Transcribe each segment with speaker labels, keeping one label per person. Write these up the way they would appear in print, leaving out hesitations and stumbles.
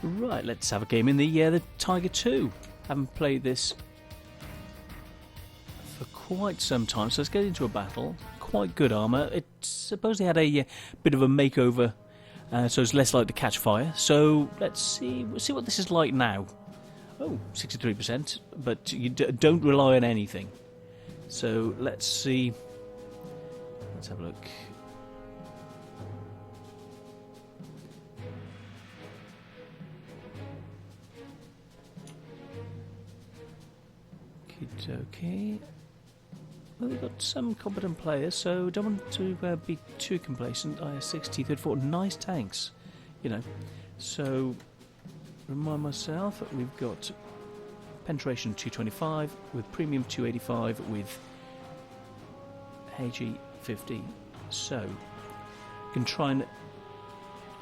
Speaker 1: Right, let's have a game in the Tiger 2. Haven't played this for quite some time, so let's get into a battle. Quite good armour. It supposedly had a bit of a makeover, so it's less likely to catch fire. So let's see what this is like now. Oh, 63%, but you don't rely on anything. So let's see. Let's have a look. Okay. Well, we've got some competent players, so don't want to be too complacent. IS-6, T-34, nice tanks, you know. So, remind myself that we've got penetration 225 with premium 285 with HE 50. So, you can try and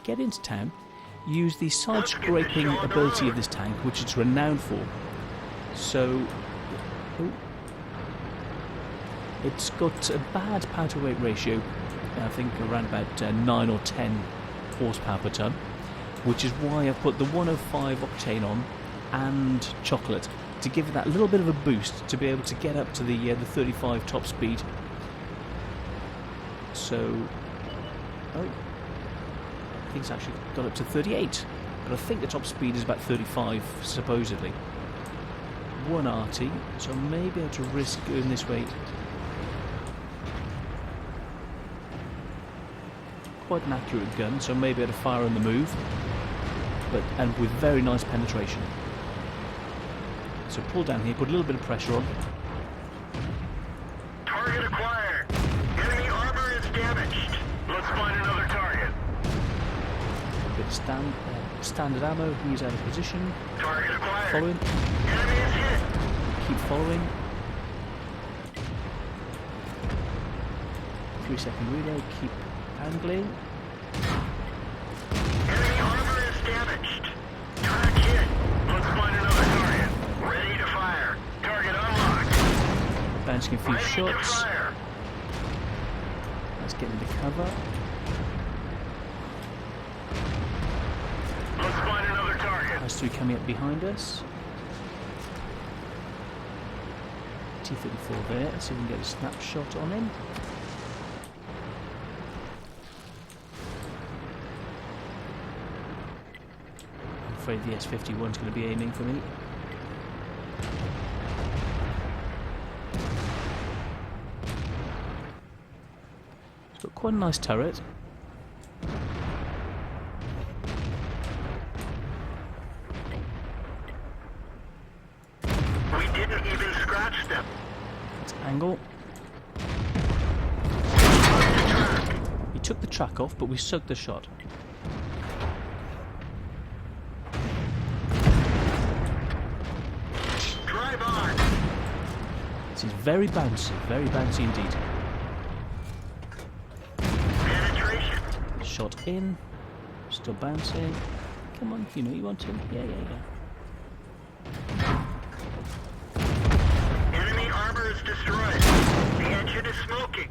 Speaker 1: get into town, use the side-scraping ability of this tank, which it's renowned for. So, it's got a bad power to weight ratio, I think around about 9 or 10 horsepower per ton, which is why I've put the 105 octane on and chocolate to give it that little bit of a boost to be able to get up to the 35 top speed. So, I think it's actually got up to 38, but I think the top speed is about 35 supposedly. 1 RT, so I may be able to risk going this way. Quite an accurate gun, so I may be able to fire on the move, and with very nice penetration. So pull down here, put a little bit of pressure on.
Speaker 2: Target acquired. Enemy armor is damaged. Let's find another target.
Speaker 1: A bit of standard ammo. He's out of position.
Speaker 2: Target acquired.
Speaker 1: Following.
Speaker 2: Enemy is hit.
Speaker 1: Keep following. 3-second reload. Keep angling.
Speaker 2: Enemy armor is damaged. Target hit. Let's find another target. Ready to fire. Target unlocked.
Speaker 1: Bouncing a few
Speaker 2: Ready
Speaker 1: shots.
Speaker 2: to fire.
Speaker 1: Let's get into cover.
Speaker 2: Let's find another target.
Speaker 1: Has 3 coming up behind us. T-34 there. Let's see if we can get a snapshot on him. I'm afraid the S-51's going to be aiming for me. It's got quite a nice turret.
Speaker 2: We didn't even scratch them.
Speaker 1: Let's angle. He took the track off, but we sucked the shot.
Speaker 2: Drive on.
Speaker 1: This is very bouncy indeed.
Speaker 2: Penetration.
Speaker 1: Shot in, still bouncing. Come on, you know you want to. Yeah.
Speaker 2: Enemy armor is destroyed. The engine is smoking.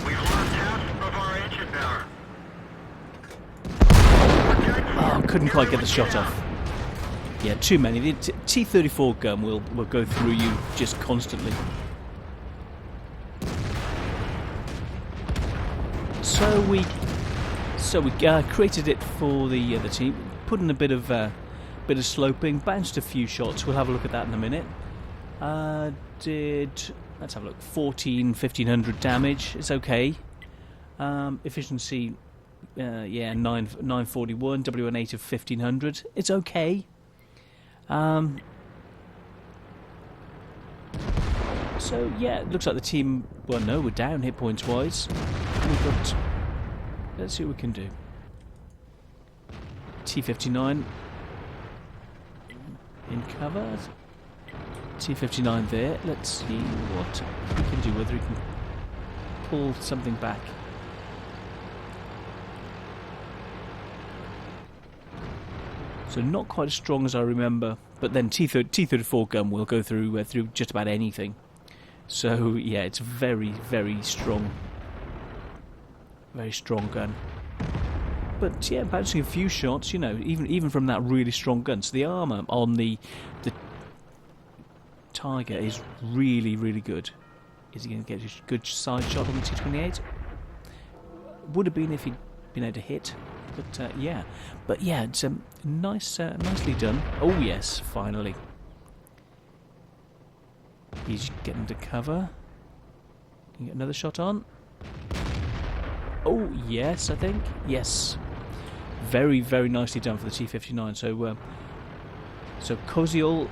Speaker 2: We've lost half of our engine power.
Speaker 1: Oh, couldn't quite get the shot off. Yeah, too many. The T-34 gun will go through you just constantly. So we created it for the team. Put in a bit of sloping, bounced a few shots. We'll have a look at that in a minute. Let's have a look. 1500 damage. It's okay. Efficiency, 941. WN8 of 1500. It's okay. So yeah, it looks like the team. Well, no, we're down hit points wise. We've got. Let's see what we can do. T-59 in cover. T-59 there. Let's see what he can do. Whether he can pull something back. So not quite as strong as I remember, but then T34 gun will go through just about anything. So yeah, it's very, very strong gun. But yeah, bouncing a few shots, you know, even from that really strong gun. So the armour on the Tiger is really, really good. Is he going to get a good side shot on the T28? Would have been if he'd been able to hit. But yeah, it's nicely done. Oh yes, finally. He's getting to cover. Can you get another shot on? Oh yes, I think yes. Very, very nicely done for the T59. So Koziol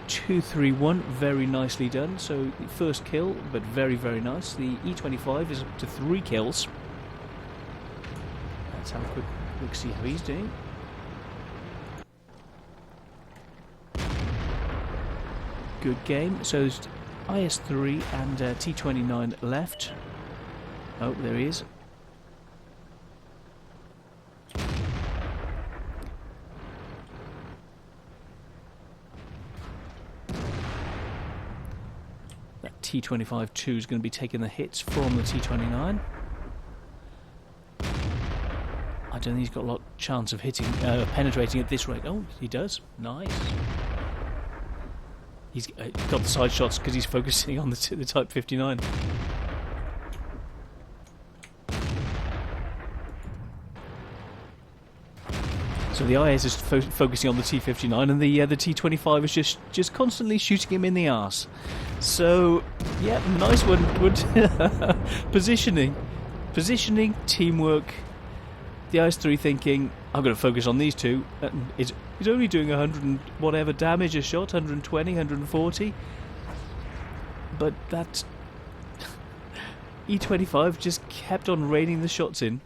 Speaker 1: 231, very nicely done. So first kill, but very, very nice. The E25 is up to 3 kills. Let's have a quick see how he's doing. Good game. So there's IS3 and T29 left. Oh, there he is. That T25-2 is going to be taking the hits from the T29. I don't think he's got a lot of chance of hitting, penetrating at this rate. Oh, he does. Nice. He's got the side shots because he's focusing on the Type 59. So the IS is focusing on the T59, and the T25 is just constantly shooting him in the arse. So yeah, nice one. Good positioning, teamwork. The IS3 thinking, I'm going to focus on these two. He's only doing 100 and whatever damage a shot, 120, 140. But that E25 just kept on raining the shots in.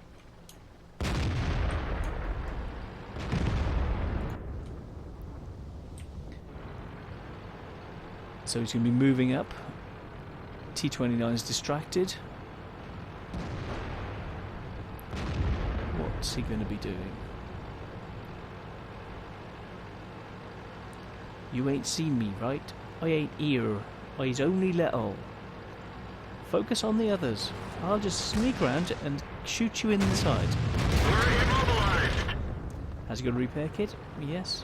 Speaker 1: So he's going to be moving up. T29 is distracted. What's he going to be doing? You ain't seen me, right? I ain't here. I's only little. Focus on the others. I'll just sneak around and shoot you in the side.
Speaker 2: We're immobilized.
Speaker 1: Has he got a repair kit? Yes.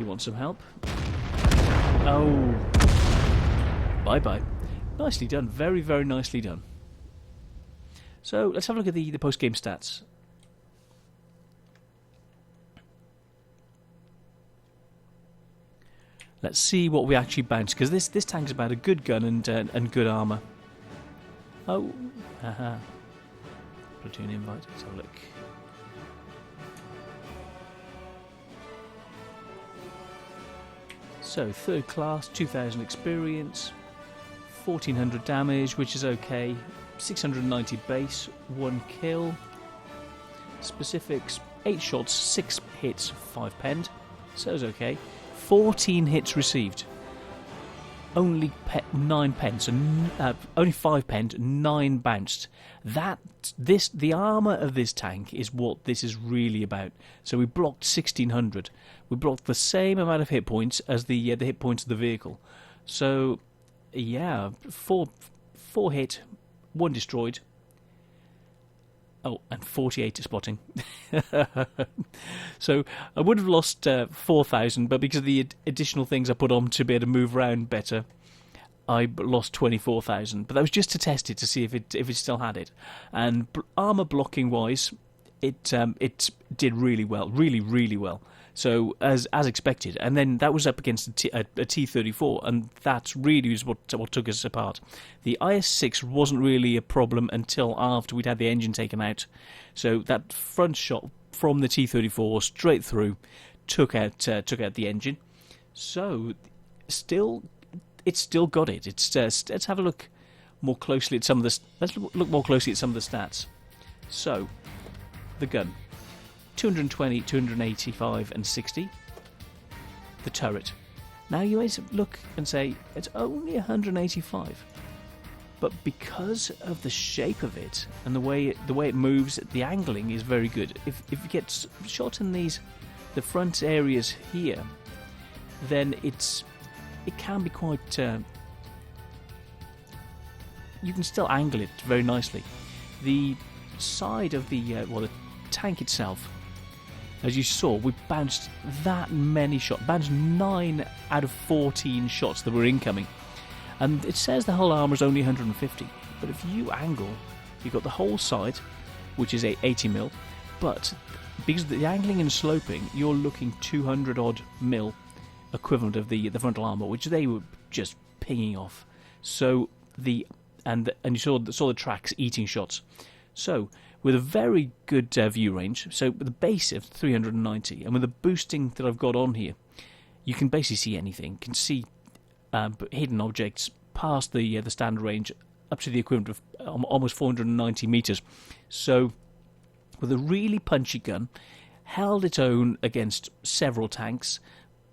Speaker 1: You want some help? Oh. Bye-bye. Nicely done. Very, very nicely done. So, let's have a look at the post-game stats. Let's see what we actually bounced, because this tank's about a good gun and good armour. Oh. Haha. Platoon invite. Let's have a look. So, 3rd class, 2,000 experience, 1,400 damage, which is okay, 690 base, 1 kill, specifics, 8 shots, 6 hits, 5 penned, so it's okay, 14 hits received, only 9 penned, so only 5 penned, 9 bounced. The armour of this tank is what this is really about. So we blocked 1,600. We blocked the same amount of hit points as the hit points of the vehicle. So, yeah, 4 hit, 1 destroyed. Oh, and 48 spotting. So I would have lost 4,000, but because of the additional things I put on to be able to move around better, I lost 24,000. But that was just to test it to see if it still had it. And armor blocking wise, it did really well, really, really well. So as expected, and then that was up against a T34, and that really was what took us apart. The IS6 wasn't really a problem until after we'd had the engine taken out. So that front shot from the T34 straight through took out the engine. So it's still got it. Let's have a look more closely at some of the look more closely at some of the stats. So the gun. 220, 285 and 60. The turret. Now you may look and say, it's only 185. but because of the shape of it and the way it moves, the angling is very good. If you get shot in the front areas here, then it can be quite. You can still angle it very nicely. The side of the tank itself, as you saw, we bounced that many shots. Bounced 9 out of 14 shots that were incoming. And it says the whole armour is only 150, but if you angle, you've got the whole side, which is a 80mm, but because of the angling and sloping, you're looking 200 odd mil equivalent of the frontal armour, which they were just pinging off. So and you saw the tracks eating shots. So with a very good view range, so with a base of 390, and with the boosting that I've got on here, you can basically see anything. You can see hidden objects past the standard range up to the equivalent of almost 490 metres. So with a really punchy gun, held its own against several tanks,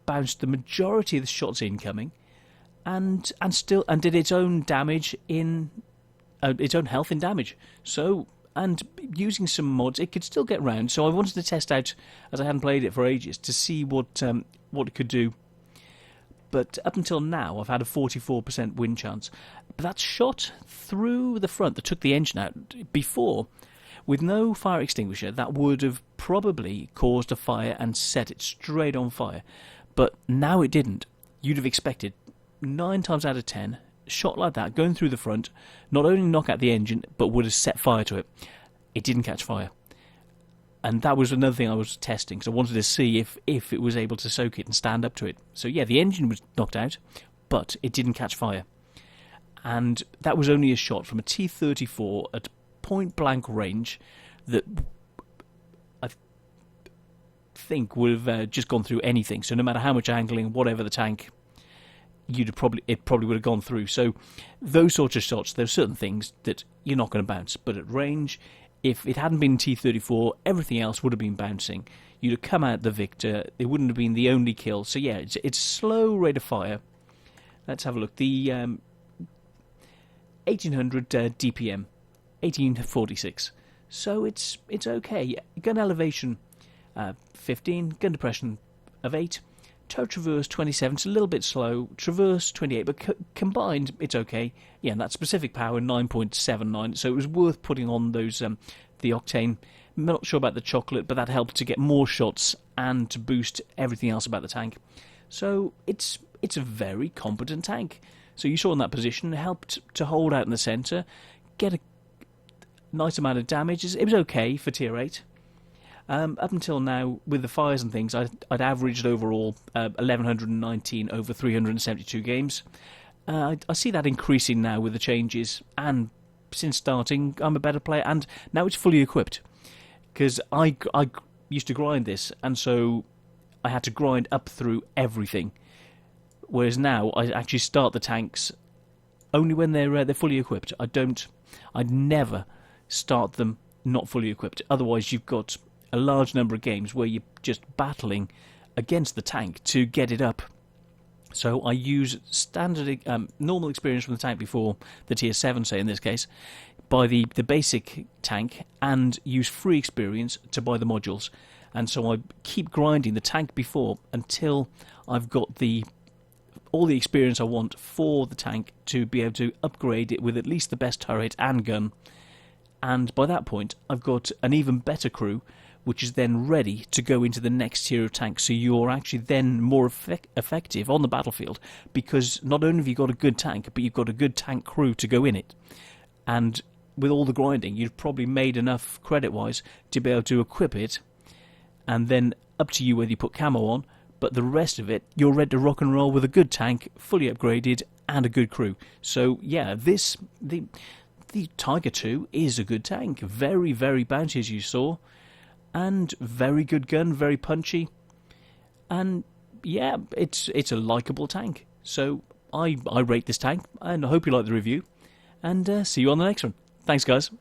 Speaker 1: bounced the majority of the shots incoming, and did its own damage in its own health in damage. So, and using some mods, it could still get round. So I wanted to test out, as I hadn't played it for ages, to see what it could do. But up until now, I've had a 44% win chance. But that's shot through the front that took the engine out. Before, with no fire extinguisher, that would have probably caused a fire and set it straight on fire. But now it didn't. You'd have expected 9 times out of 10, shot like that, going through the front, not only knock out the engine, but would have set fire to it. It didn't catch fire. And that was another thing I was testing, because I wanted to see if it was able to soak it and stand up to it. So yeah, the engine was knocked out, but it didn't catch fire. And that was only a shot from a T-34 at point-blank range that I think would have just gone through anything. So no matter how much angling, whatever the tank, it probably would have gone through. So those sorts of shots, there are certain things that you're not going to bounce. But at range, if it hadn't been T-34, everything else would have been bouncing. You'd have come out the victor. It wouldn't have been the only kill. So yeah, it's slow rate of fire. Let's have a look. The 1800 DPM, 1846. So it's okay. Gun elevation 15, gun depression of 8, tow traverse 27. It's a little bit slow. Traverse 28, but combined it's okay. Yeah, and that specific power 9.79. So it was worth putting on those the octane. I'm not sure about the chocolate, but that helped to get more shots and to boost everything else about the tank. So it's a very competent tank. So you saw in that position, it helped to hold out in the centre, get a nice amount of damage. It was okay for tier 8. Up until now, with the fires and things, I'd averaged overall 1119 over 372 games. I see that increasing now with the changes, and since starting, I'm a better player, and now it's fully equipped. Because I used to grind this, and so I had to grind up through everything. Whereas now, I actually start the tanks only when they're fully equipped. I'd never start them not fully equipped. Otherwise, you've got a large number of games where you're just battling against the tank to get it up. So I use standard, normal experience from the tank before the tier 7, say in this case, buy the basic tank and use free experience to buy the modules. And so I keep grinding the tank before until I've got all the experience I want for the tank to be able to upgrade it with at least the best turret and gun. And by that point, I've got an even better crew, which is then ready to go into the next tier of tanks. So you're actually then more effective on the battlefield, because not only have you got a good tank, but you've got a good tank crew to go in it. And with all the grinding, you've probably made enough credit-wise to be able to equip it, and then up to you whether you put camo on, but the rest of it, you're ready to rock and roll with a good tank, fully upgraded, and a good crew. So yeah, the Tiger 2 is a good tank. Very, very bouncy, as you saw. And very good gun, very punchy. And yeah, it's a likeable tank. So I rate this tank, and I hope you like the review. And see you on the next one. Thanks, guys.